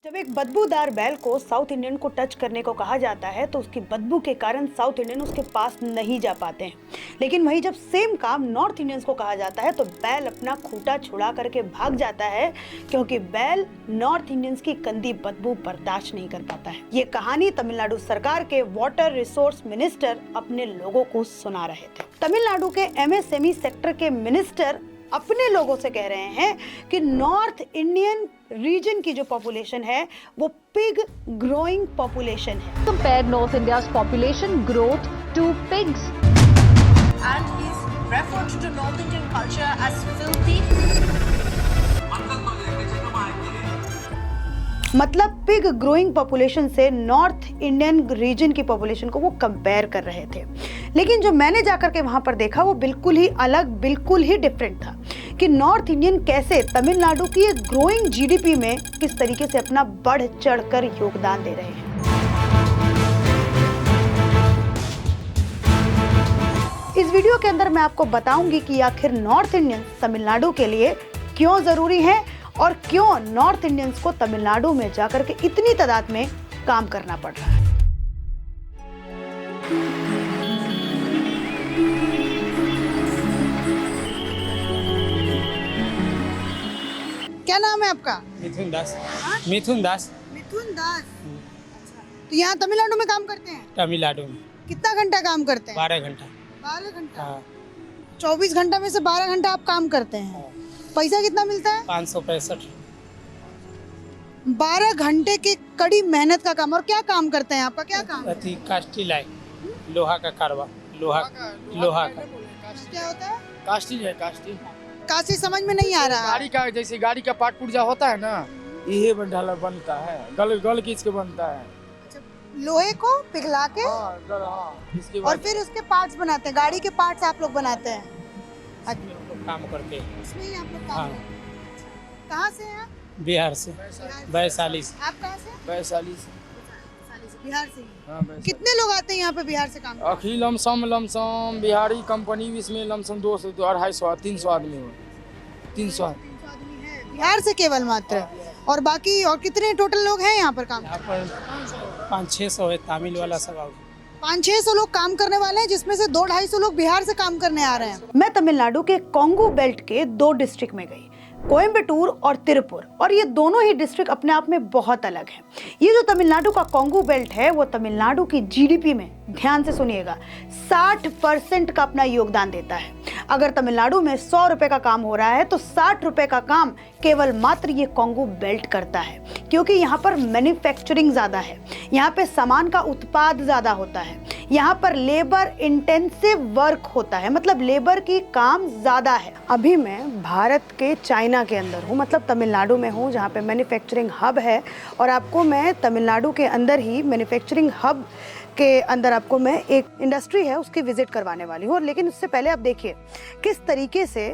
जब एक बदबूदार बैल को साउथ इंडियन को टच करने को कहा जाता है तो उसकी बदबू के कारण साउथ इंडियन उसके पास नहीं जा पाते हैं। लेकिन वहीं जब सेम काम नॉर्थ इंडियंस को कहा जाता है तो बैल अपना खूंटा छुड़ा करके भाग जाता है, क्योंकि बैल नॉर्थ इंडियंस की गंदी बदबू बर्दाश्त नहीं कर पाता है। ये कहानी तमिलनाडु सरकार के वाटर रिसोर्स मिनिस्टर अपने लोगों को सुना रहे थे। तमिलनाडु के एमएसएमई सेक्टर के मिनिस्टर अपने लोगों से कह रहे हैं कि नॉर्थ इंडियन रीजन की जो पॉपुलेशन है वो पिग ग्रोइंग पॉपुलेशन है। Compare North India's population growth to pigs. And he's referred to North Indian culture as filthy. मतलब पिग ग्रोइंग पॉपुलेशन से नॉर्थ इंडियन रीजन की पॉपुलेशन को वो कंपेयर कर रहे थे। लेकिन जो मैंने जाकर के वहां पर देखा वो बिल्कुल ही अलग, बिल्कुल ही डिफरेंट था कि नॉर्थ इंडियन कैसे तमिलनाडु की एक ग्रोइंग जीडीपी में किस तरीके से अपना बढ़ चढ़कर योगदान दे रहे हैं। इस वीडियो के अंदर मैं आपको बताऊंगी कि आखिर नॉर्थ इंडियन तमिलनाडु के लिए क्यों जरूरी है और क्यों नॉर्थ इंडियंस को तमिलनाडु में जाकर के इतनी तादाद में काम करना पड़ रहा है। क्या नाम है आपका? मिथुन दास। मिथुन दास। मिथुन दास। अच्छा, तो यहाँ तमिलनाडु में काम करते हैं? तमिलनाडु में कितना घंटा काम करते हैं? 12 घंटा। 12 घंटा। हाँ। 24 घंटा में से 12 घंटा आप काम करते हैं। पैसा कितना मिलता है? 565। 12 घंटे की कड़ी मेहनत का काम। और क्या काम करते हैं? आपका क्या काम है? अति कास्टिल है, लोहा का कारवा, लोहा का। क्या होता है? कास्टिल है, कास्टिल। काशी समझ में नहीं आ रहा। गाड़ी का, जैसे गाड़ी का पार्ट पुर्जा होता है ना, यही ढाला बनता है। गल किस के बनता है? लोहे को पिघला के इसके और बाद फिर उसके पार्ट्स बनाते हैं। गाड़ी के पार्ट्स आप लोग बनाते हैं? काम करते हैं इसमें ही आप लोग काम हाँ। करते हैं। कहाँ से हैं आप? बिहार से, वैशाली से। आप कहाँ से? वैशाली से। बिहार से ही। हाँ, वैशाली। कितने लोग आते हैं यहाँ पे बिहार से काम करने? अखिल लमसम बिहारी कंपनी, इसमें लमसम 200 तो 250 300 आदमी हो। 300 आदमी है बिहार से केवल मात्र। और बाकी और कितने टोटल लोग हैं यहाँ पर काम? यहाँ पर 500-600 है, तमिल वाला सब आओ। 500-600 लोग काम करने वाले हैं, जिसमें से 200-250 लोग बिहार से काम करने आ रहे हैं। मैं तमिलनाडु के कोंगू बेल्ट के 2 डिस्ट्रिक्ट में गई, कोयम्बटूर और तिरुपुर, और ये दोनों ही डिस्ट्रिक्ट अपने आप में बहुत अलग हैं। ये जो तमिलनाडु का कोंगू बेल्ट है वो तमिलनाडु की जीडीपी में, ध्यान से सुनिएगा, 60% का अपना योगदान देता है। अगर तमिलनाडु में 100 रुपए का काम हो रहा है तो 60 रुपए का काम केवल मात्र ये कोंगू बेल्ट करता है, क्योंकि यहाँ पर मैन्युफैक्चरिंग ज़्यादा है, यहाँ पे सामान का उत्पाद ज़्यादा होता है, यहाँ पर लेबर इंटेंसिव वर्क होता है, मतलब लेबर की काम ज़्यादा है। अभी मैं भारत के चाइना के अंदर हूँ, मतलब तमिलनाडु में हूँ, जहाँ पे मैन्युफैक्चरिंग हब है, और आपको मैं तमिलनाडु के अंदर ही मैन्युफैक्चरिंग हब के अंदर आपको मैं एक इंडस्ट्री है उसकी विजिट करवाने वाली हूँ। लेकिन उससे पहले आप देखिए किस तरीके से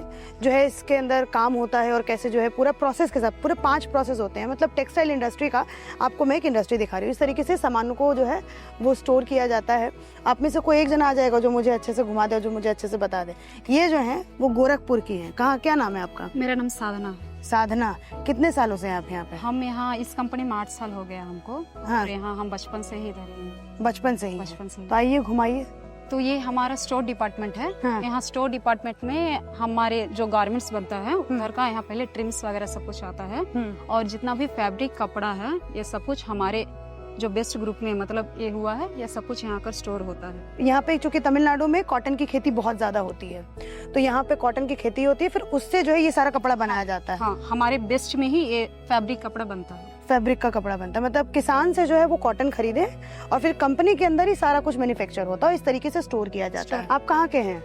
जो है इसके अंदर काम होता है और कैसे जो है पूरा प्रोसेस के साथ, पूरे 5 प्रोसेस होते हैं। मतलब टेक्सटाइल इंडस्ट्री का आपको मैं एक इंडस्ट्री दिखा रही हूँ। इस तरीके से सामानों को जो है वो स्टोर किया जाता है। आप में से कोई एक जना आ जाएगा जो मुझे अच्छे से घुमा दे, जो मुझे अच्छे से बता दे। ये जो है वो गोरखपुर की है। कहाँ, क्या नाम है आपका? मेरा नाम साधना। साधना, कितने सालों से आप यहाँ पे? हम यहाँ इस कंपनी में 8 साल हो गया हमको। हाँ। और यहाँ हम बचपन से ही इधर हैं। बचपन से ही? बचपन से ही। तो आइए घुमाइए। तो ये हमारा स्टोर डिपार्टमेंट है। हाँ। यहाँ स्टोर डिपार्टमेंट में हमारे जो गारमेंट्स बनता है उधर का यहाँ पहले ट्रिम्स वगैरह सब कुछ आता है, और जितना भी फैब्रिक कपड़ा है ये सब कुछ हमारे जो बेस्ट ग्रुप में मतलब ये हुआ है, ये सब कुछ यहाँ कर स्टोर होता है। यहाँ पे चूंकि तमिलनाडु में कॉटन की खेती बहुत ज्यादा होती है, तो यहाँ पे कॉटन की खेती होती है, फिर उससे जो है ये सारा कपड़ा बनाया जाता है। हाँ, हमारे बेस्ट में ही ये फैब्रिक कपड़ा बनता है। फैब्रिक का कपड़ा बनता है, मतलब किसान से जो है वो कॉटन खरीदे और फिर कंपनी के अंदर ही सारा कुछ मैन्युफैक्चर होता है, इस तरीके से स्टोर किया जाता है। आप कहाँ के हैं?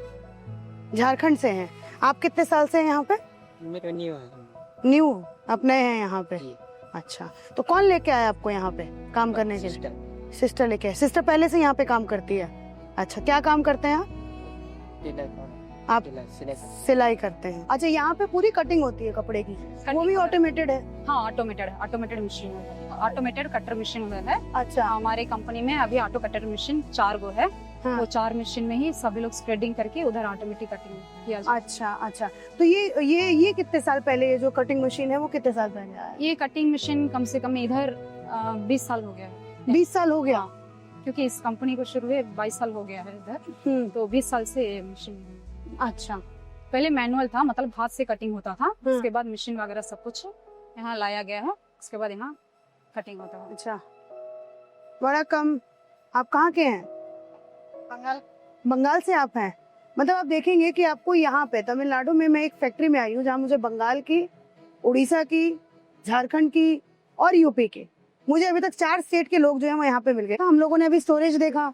झारखंड से हैं। आप कितने साल से हैं यहाँ पे? न्यू, आप नए हैं यहाँ पे? अच्छा, तो कौन लेके आया आपको यहाँ पे काम करने के लिए? सिस्टर लेके आए। सिस्टर पहले से यहाँ पे काम करती है? अच्छा, क्या काम करते हैं आप? सिलाई करते हैं। अच्छा, यहाँ पे पूरी कटिंग होती है कपड़े की, वो भी ऑटोमेटेड है? हाँ, ऑटोमेटेड मशीन है, ऑटोमेटेड कटर मशीन है। अच्छा, हमारे कंपनी में अभी ऑटो कटर मशीन 4 गो है। हाँ। वो 4 मशीन में ही सभी लोग स्प्रेडिंग करके उधर ऑटोमेटिक कटिंग किया जाता अच्छा अच्छा, तो ये कितने साल पहले, ये जो कटिंग मशीन है वो कितने साल पहले आया? है। ये कटिंग मशीन कम से कम इधर 20 साल हो गया है। 20 साल हो गया। क्योंकि इस कंपनी को शुरू हुए 22 साल हो गया है इधर, तो 20 साल से ये मशीन है। अच्छा, पहले मैनुअल था, मतलब हाथ से कटिंग होता था, उसके बाद मशीन वगैरह सब कुछ यहाँ लाया गया है, उसके बाद यहाँ कटिंग होता है। अच्छा, बड़ा कम। आप कहाँ के हैं? बंगाल से आप हैं। मतलब आप देखेंगे कि आपको यहाँ पे तमिलनाडु में, मैं एक फैक्ट्री में आई हूँ जहाँ मुझे बंगाल की, उड़ीसा की, झारखंड की और यूपी के, मुझे अभी तक 4 स्टेट के लोग जो हैं वो यहाँ पे मिल गए। हम लोगों ने अभी स्टोरेज देखा,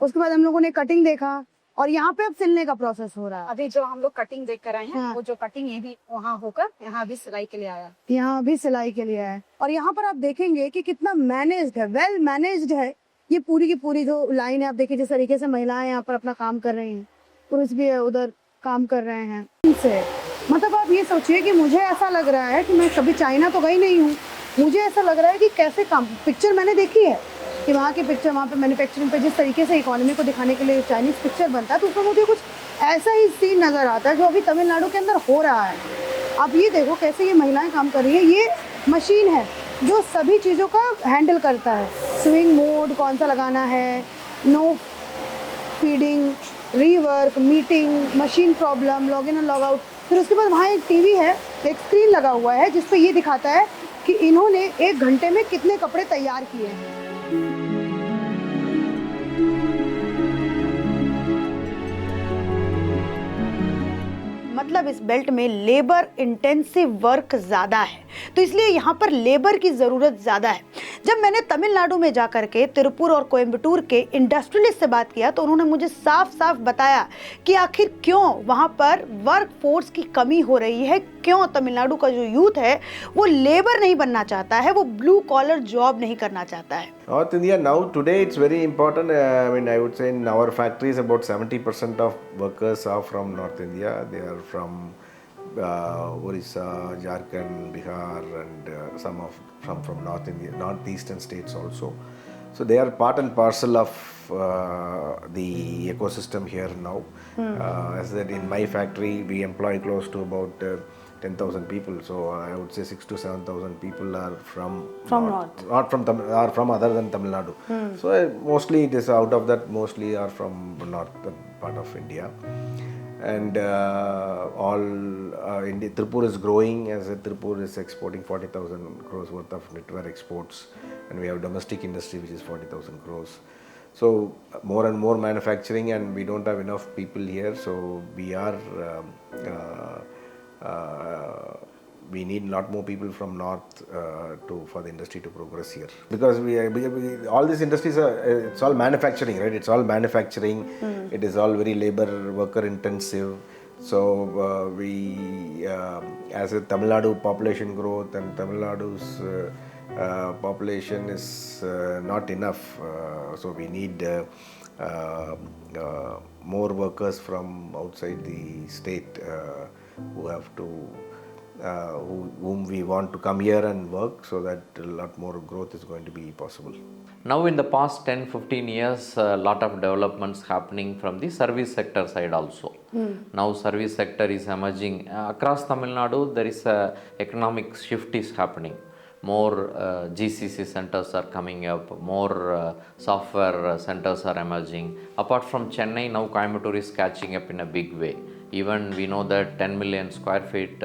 उसके बाद हम लोगों ने कटिंग देखा, और यहाँ पे अब सिलने का प्रोसेस हो रहा है। अभी जो हम लोग कटिंग देख कर आए हैं, हाँ। वो जो कटिंग ये भी वहाँ होकर यहाँ भी सिलाई के लिए आया। यहाँ भी सिलाई के लिए है, और यहाँ पर आप देखेंगे कि कितना मैनेज्ड है, वेल मैनेज्ड है। ये पूरी की पूरी जो लाइन है, आप देखिए जिस तरीके से महिलाएं यहाँ पर अपना काम कर रही हैं, पुरुष भी उधर काम कर रहे हैं इनसे। मतलब आप ये सोचिए कि मुझे ऐसा लग रहा है कि मैं कभी चाइना तो गई नहीं हूँ, मुझे ऐसा लग रहा है कि कैसे काम, पिक्चर मैंने देखी है कि वहाँ की पिक्चर, वहाँ पे मैन्युफैक्चरिंग पे जिस तरीके से इकोनॉमी को दिखाने के लिए चाइनीज पिक्चर बनता है, तो उसमें मुझे कुछ ऐसा ही सीन नजर आता है जो अभी तमिलनाडु के अंदर हो रहा है। आप ये देखो कैसे ये महिलाएं काम कर रही है। ये मशीन है जो सभी चीज़ों का हैंडल करता है, स्विंग मोड कौन सा लगाना है, no feeding, rework, meeting, machine problem, log in और लॉग आउट। फिर उसके बाद वहाँ एक टीवी है, एक स्क्रीन लगा हुआ है जिस पे ये दिखाता है कि इन्होंने 1 घंटे में कितने कपड़े तैयार किए हैं। मतलब इस बेल्ट में लेबर इंटेंसिव वर्क ज़्यादा है, तो इसलिए यहाँ पर लेबर की ज़रूरत ज़्यादा है। जब मैंने तमिलनाडु में जाकर के तिरुपुर और कोयम्बटूर के इंडस्ट्रियलिस्ट से बात किया, तो उन्होंने मुझे साफ साफ बताया कि आखिर क्यों वहाँ पर वर्क फोर्स की कमी हो रही है, क्यों तमिलनाडु का जो यूथ है वो लेबर नहीं बनना चाहता है, वो ब्लू कॉलर जॉब नहीं करना चाहता है। North India now today it's very important. I would say in our factories about 70% of workers are from North India. They are from Orissa, Jharkhand, Bihar, and some from North India, northeastern states also. So they are part and parcel of the ecosystem here now. As that in my factory we employ close to about 10,000 people, so I would say 6,000 to 7,000 people are from north. Not from are from other than Tamil Nadu. So mostly it is out of that, mostly are from north part of India, and all India. Tripur is growing, as Tripur is exporting 40,000 crores worth of knitwear exports, and we have domestic industry which is 40,000 crores. So more and more manufacturing, and we don't have enough people here, so we are we need a lot more people from north for the industry to progress here, because we all these industries are it's all manufacturing, right? It's all manufacturing. It is all very labor worker intensive. So we as a Tamil Nadu population growth, and Tamil Nadu's population is not enough, so we need more workers from outside the state who have to whom we want to come here and work, so that a lot more growth is going to be possible. Now in the past 10-15 years, a lot of developments happening from the service sector side also. Now service sector is emerging. Across Tamil Nadu, there is a economic shift is happening. More GCC centers are coming up, more software centers are emerging. Apart from Chennai, now Coimbatore is catching up in a big way. Even we know that 10 million square feet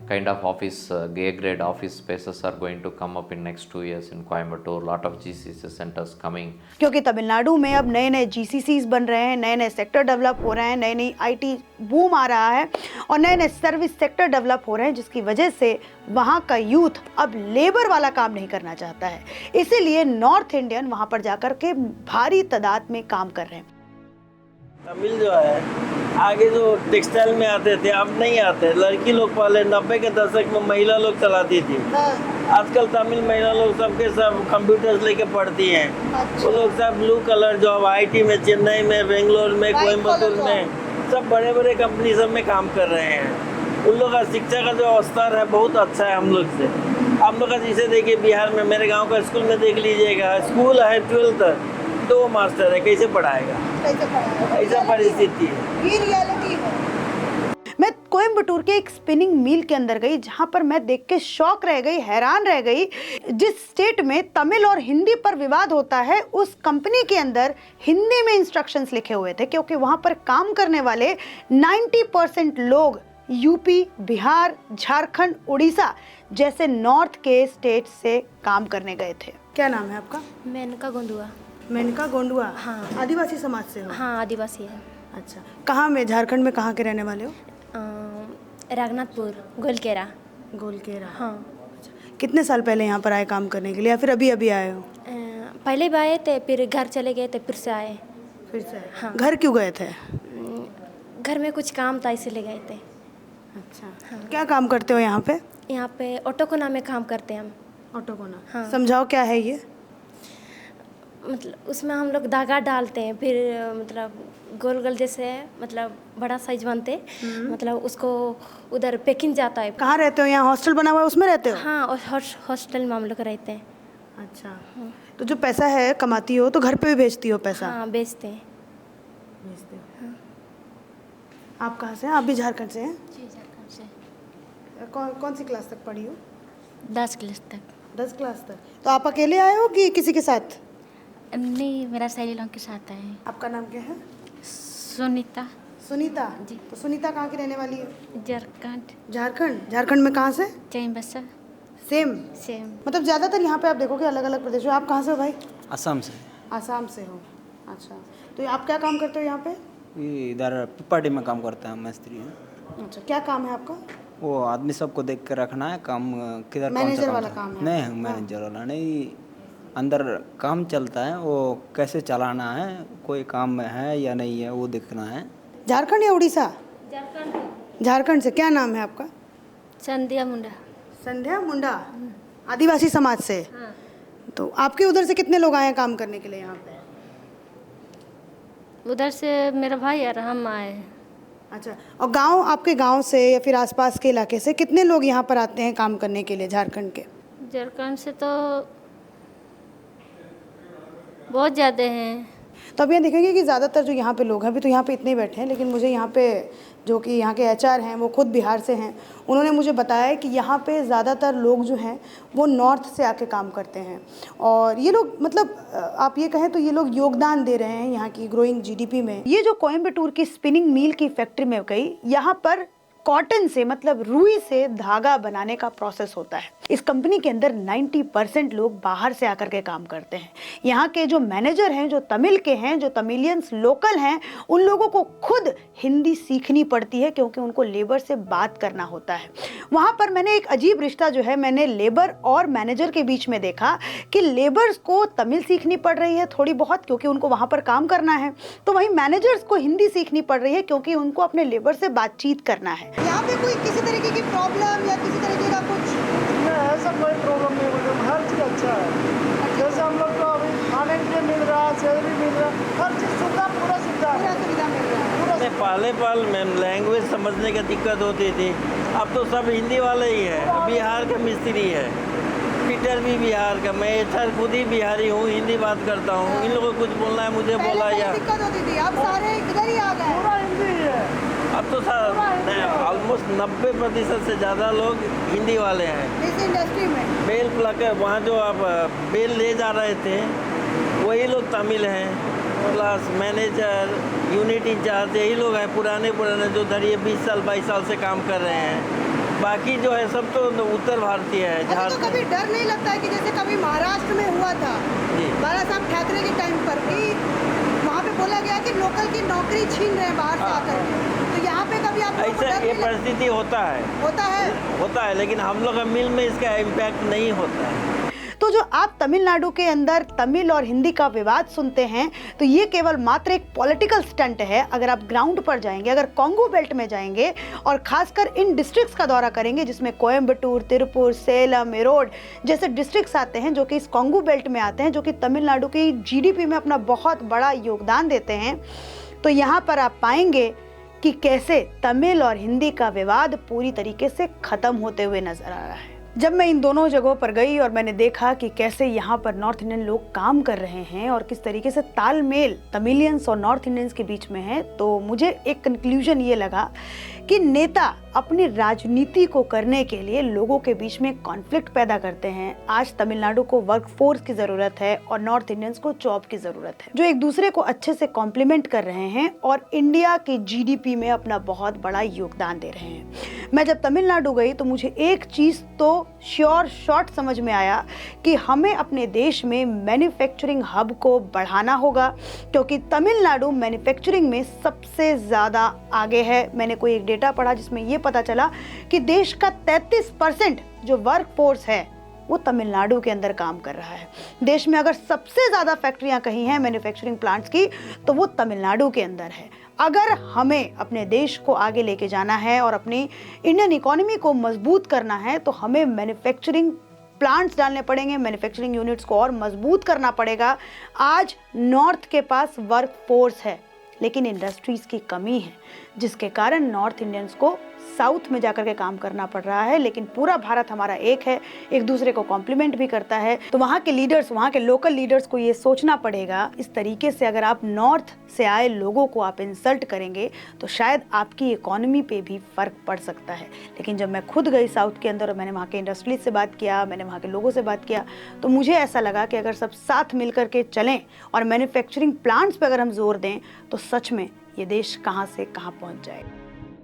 kind of office, A-grade office spaces are going to come up in next 2 years in Coimbatore. Lot of GCC centers coming. क्योंकि तमिलनाडु में अब नए नए GCCs बन रहे हैं, नए नए सेक्टर डेवलप हो रहे हैं, नई नई IT बूम आ रहा है, और नए नए सर्विस सेक्टर डेवलप हो रहे हैं, जिसकी वजह से वहाँ का यूथ अब लेबर वाला काम नहीं करना चाहता है। इसीलिए नॉर्थ इंडियन वहाँ पर जाकर के भारी तादाद में काम कर रहे हैं। तमिल जो है आगे जो टेक्सटाइल में आते थे, अब नहीं आते। लड़की लोग पहले 90 के दशक में महिला लोग चलाती थी। आजकल तमिल महिला लोग सबके सब कंप्यूटर्स लेके पढ़ती हैं। वो लोग सब ब्लू कलर जॉब IT में, चेन्नई में, बेंगलोर में, कोयम्बटूर में, सब बड़े बड़े कंपनी सब में काम कर रहे हैं। उन लोग का शिक्षा का जो स्तर है बहुत अच्छा है हम लोग से। हम लोग का जैसे देखिए बिहार में मेरे गाँव का स्कूल में देख लीजिएगा, स्कूल है 12th तक, 2 मास्टर है, कैसे पढ़ाएगा? कैसे पड़ा है। ऐसा परिस्थिति है। ये रियलिटी है। मैं कोयम्बटूर के एक स्पिनिंग मिल के अंदर गई जहां पर मैं देख के शॉक रह गई, हैरान रह गई। जिस स्टेट में तमिल और हिंदी पर विवाद होता है उस कंपनी के अंदर हिंदी में इंस्ट्रक्शंस लिखे हुए थे, क्योंकि वहां पर काम करने वाले 90% लोग यूपी, बिहार, झारखंड, उड़ीसा जैसे नॉर्थ के स्टेट से काम करने गए थे। क्या नाम है आपका? मेनका गोंडुआ। मेनका गोंडुआ। हाँ। आदिवासी समाज से हो? हाँ, आदिवासी है। अच्छा, कहाँ में? झारखंड में कहाँ के रहने वाले हो? रघुनाथपुर, गोलकेरा। गोलकेरा। हाँ। अच्छा, कितने साल पहले यहाँ पर आए काम करने के लिए या फिर अभी अभी आए हो? पहले भी आए थे, फिर घर चले गए थे, फिर से आए। फिर से आए? हाँ। घर क्यों गए थे? घर में कुछ काम था इसीलिए गए थे। अच्छा। हाँ। क्या काम करते हो यहाँ पे? यहाँ पे ऑटो कोना में काम करते हैं हम। ऑटो कोना? हाँ। समझाओ क्या है ये? मतलब उसमें हम लोग धागा डालते हैं, फिर मतलब गोल गोल जैसे मतलब बड़ा साइज बनते, मतलब उसको उधर पैकिंग जाता है। कहाँ रहते हो? यहाँ हॉस्टल बना हुआ है उसमें रहते हो? हाँ, और हॉस्टल में हम लोग रहते हैं। अच्छा। तो जो पैसा है कमाती हो तो घर पे भी भेजती हो पैसा? हाँ, बेचते हैं। भेजते हो। हाँ। आप कहाँ से हैं? आप भी झारखंड से हैं? जी, झारखंड से। कौन सी क्लास तक पढ़ी हो? 10 क्लास तक। 10 क्लास तक। तो आप अकेले आए हो कि किसी के साथ? नहीं, मेरा सहेली लोगों के साथ आए हैं। आपका नाम क्या है? सुनीता। सुनीता जी। तो सुनीता कहाँ की रहने वाली है? झारखंड। झारखंड। झारखंड में कहाँ से? चैम्बसा। सेम। मतलब ज़्यादातर यहाँ पे आप देखोगे अलग अलग प्रदेशों। आप कहाँ से हो भाई? असम से। आसाम से हो। अच्छा, तो आप क्या काम करते हो यहाँ पे? इधर पिपराडी में काम करता है, मिस्त्री है। अच्छा, क्या काम है आपका? वो आदमी सबको देख के रखना है, काम किधर मैनेजर वाला काम है? नहीं, मैनेजर वाला नहीं। अंदर काम चलता है, वो कैसे चलाना है, कोई काम में है या नहीं है वो देखना है। झारखंड या उड़ीसा? झारखंड। झारखंड से। क्या नाम है आपका? संध्या मुंडा। संध्या मुंडा। आदिवासी समाज से? हाँ। तो आपके उधर से कितने लोग आए हैं काम करने के लिए यहाँ पे? उधर से मेरा भाई और हम आए। अच्छा, और गांव, आपके गांव से या फिर आसपास के इलाके से कितने लोग यहाँ पर आते हैं काम करने के लिए झारखंड के? झारखंड से तो बहुत ज़्यादा हैं। तो अब ये देखेंगे कि ज़्यादातर जो यहाँ पे लोग हैं, अभी तो यहाँ पे इतने ही बैठे हैं, लेकिन मुझे यहाँ पे जो कि यहाँ के एचआर हैं वो खुद बिहार से हैं, उन्होंने मुझे बताया कि यहाँ पे ज़्यादातर लोग जो हैं वो नॉर्थ से आके काम करते हैं। और ये लोग मतलब आप ये कहें तो ये लोग योगदान दे रहे हैं यहाँ की ग्रोइंग जीडीपी में। ये जो कोयम्बटूर की स्पिनिंग मिल की फैक्ट्री में गई, यहाँ पर कॉटन से मतलब रुई से धागा बनाने का प्रोसेस होता है। इस कंपनी के अंदर 90% लोग बाहर से आकर के काम करते हैं। यहाँ के जो मैनेजर हैं, जो तमिल के हैं, जो तमिलियंस लोकल हैं, उन लोगों को खुद हिंदी सीखनी पड़ती है क्योंकि उनको लेबर से बात करना होता है। वहाँ पर मैंने एक अजीब रिश्ता जो है मैंने लेबर और मैनेजर के बीच में देखा कि लेबर्स को तमिल सीखनी पड़ रही है थोड़ी बहुत क्योंकि उनको वहाँ पर काम करना है, तो वहीं मैनेजर्स को हिंदी सीखनी पड़ रही है क्योंकि उनको अपने लेबर से बातचीत करना है। यहाँ पे कोई किसी तरीके की प्रॉब्लम या किसी तरीके का कुछ नहीं, ऐसा कोई प्रॉब्लम नहीं, मतलब हर चीज़ अच्छा है। जैसे हम लोग को अभी खाने के लिए मिल रहा है, सैलरी मिल रहा है, हर चीज़ सुविधा, पूरा सुविधा मिल रहा है। पहले मैम लैंग्वेज समझने की दिक्कत होती थी, अब तो सब हिंदी वाले ही है। बिहार का मिस्त्री है, पीटर भी बिहार का, मैं एचआर खुद ही बिहारी हूँ, हिंदी बात करता हूँ। इन लोगों को कुछ बोलना है मुझे बोला या दिक्कत होती थी, अब सारे इधर ही आ गए, पूरा हिंदी है। अब तो ऑलमोस्ट 90% से ज़्यादा लोग हिंदी वाले हैं इस इंडस्ट्री में। बेल प्लकर वहाँ जो आप बेल ले जा रहे थे वही लोग तमिल हैं, प्लस मैनेजर, यूनिट इंचार्ज यही लोग हैं पुराने जो धरिए 20 साल 22 साल से काम कर रहे हैं। बाकी जो है सब तो उत्तर भारतीय है। तो कभी डर नहीं लगता है कि जैसे कभी महाराष्ट्र में हुआ था बाला साहब ठाकरे के टाइम पर कि वहाँ पे बोला गया कि लोकल की नौकरी छीन रहे हैं बाहर से आकर, तो यहाँ पे कभी आप ऐसा ये परिस्थिति होता है, लेकिन हम लोग मिल में इसका इम्पैक्ट नहीं होता है। तो जो आप तमिलनाडु के अंदर तमिल और हिंदी का विवाद सुनते हैं तो ये केवल मात्र एक पॉलिटिकल स्टंट है। अगर आप ग्राउंड पर जाएंगे, अगर कॉन्गो बेल्ट में जाएंगे और खासकर इन डिस्ट्रिक्ट्स का दौरा करेंगे जिसमें कोयम्बटूर, तिरुपुर, सेलम, एरोड जैसे डिस्ट्रिक्ट्स आते हैं जो कि इस कॉन्गो बेल्ट में आते हैं, जो कि तमिलनाडु की जीडीपी में अपना बहुत बड़ा योगदान देते हैं, तो यहाँ पर आप पाएंगे कि कैसे तमिल और हिंदी का विवाद पूरी तरीके से खत्म होते हुए नजर आ रहा है। जब मैं इन दोनों जगहों पर गई और मैंने देखा कि कैसे यहाँ पर नॉर्थ इंडियन लोग काम कर रहे हैं और किस तरीके से तालमेल तमिलियंस और नॉर्थ इंडियंस के बीच में है, तो मुझे एक कंक्लूजन ये लगा कि नेता अपनी राजनीति को करने के लिए लोगों के बीच में कॉन्फ्लिक्ट पैदा करते हैं। आज तमिलनाडु को वर्कफोर्स की ज़रूरत है और नॉर्थ इंडियंस को जॉब की ज़रूरत है, जो एक दूसरे को अच्छे से कॉम्प्लीमेंट कर रहे हैं और इंडिया की जीडीपी में अपना बहुत बड़ा योगदान दे रहे हैं। मैं जब तमिलनाडु गई तो मुझे एक चीज़ तो श्योर शॉर्ट समझ में आया कि हमें अपने देश में मैन्युफैक्चरिंग हब को बढ़ाना होगा, क्योंकि तमिलनाडु मैन्युफैक्चरिंग में सबसे ज़्यादा आगे है। मैंने कोई एक डेटा पढ़ा जिसमें ये पता चला कि देश का 33% जो वर्क फोर्स है वो तमिलनाडु के अंदर काम कर रहा है। देश में अगर सबसे ज़्यादा फैक्ट्रियां कहीं हैं मैन्युफैक्चरिंग प्लांट्स की, तो वो तमिलनाडु के अंदर है। अगर हमें अपने देश को आगे लेके जाना है और अपनी इंडियन इकोनॉमी को मजबूत करना है, तो हमें मैन्युफैक्चरिंग प्लांट्स डालने पड़ेंगे, मैन्युफैक्चरिंग यूनिट्स को और मजबूत करना पड़ेगा। आज नॉर्थ के पास वर्क फोर्स है लेकिन इंडस्ट्रीज़ की कमी है, जिसके कारण नॉर्थ इंडियंस को साउथ में जाकर के काम करना पड़ रहा है। लेकिन पूरा भारत हमारा एक है, एक दूसरे को कॉम्प्लीमेंट भी करता है। तो वहाँ के लीडर्स, वहाँ के लोकल लीडर्स को ये सोचना पड़ेगा, इस तरीके से अगर आप नॉर्थ से आए लोगों को आप इंसल्ट करेंगे तो शायद आपकी इकोनॉमी पे भी फ़र्क पड़ सकता है। लेकिन जब मैं खुद गई साउथ के अंदर और मैंने वहाँ के इंडस्ट्रीज से बात किया, मैंने वहाँ के लोगों से बात किया, तो मुझे ऐसा लगा कि अगर सब साथ मिल करके चलें और मैन्युफैक्चरिंग प्लांट्स पर अगर हम जोर दें तो सच में ये देश कहाँ से कहाँ पहुँच जाएगा।